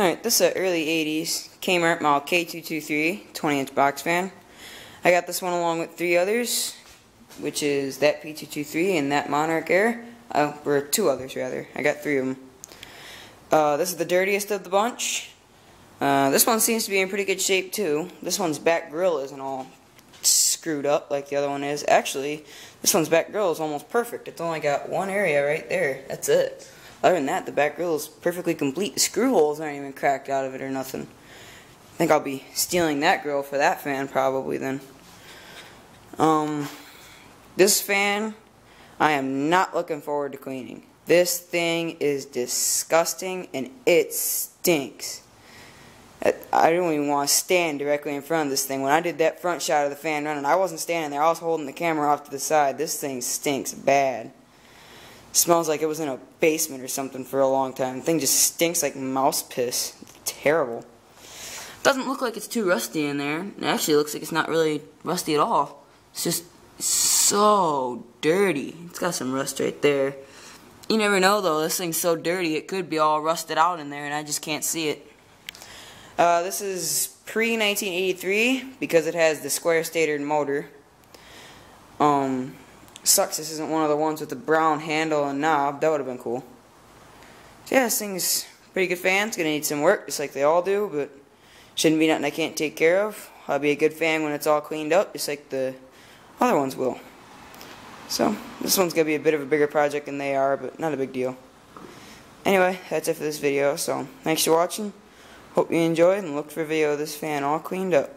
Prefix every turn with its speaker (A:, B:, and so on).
A: Alright, this is an early 80s Kmart model K-223 20-inch box fan. I got this one along with 3 others, which is that P223 and that Monarch Air. Or 2 others rather. I got 3 of them. This is the dirtiest of the bunch. This one seems to be in pretty good shape too. This one's back grill isn't all screwed up like the other one is. Actually, this one's back grill is almost perfect. It's only got one area right there. That's it. Other than that, the back grill is perfectly complete. The screw holes aren't even cracked out of it or nothing. I think I'll be stealing that grill for that fan probably then. This fan, I am not looking forward to cleaning. This thing is disgusting and it stinks. I don't even want to stand directly in front of this thing. When I did that front shot of the fan running, I wasn't standing there. I was holding the camera off to the side. This thing stinks bad. It smells like it was in a basement or something for a long time. The thing just stinks like mouse piss. It's terrible. Doesn't look like it's too rusty in there. It actually looks like it's not really rusty at all. It's just so dirty. It's got some rust right there. You never know though. This thing's so dirty it could be all rusted out in there and I just can't see it. This is pre-1983 because it has the square stator motor. Sucks this isn't one of the ones with the brown handle and knob. That would have been cool. So yeah, this thing's a pretty good fan. It's going to need some work just like they all do, but shouldn't be nothing I can't take care of. I'll be a good fan when it's all cleaned up just like the other ones will. So this one's going to be a bit of a bigger project than they are, but not a big deal. Anyway, that's it for this video. So thanks for watching. Hope you enjoyed and look for a video of this fan all cleaned up.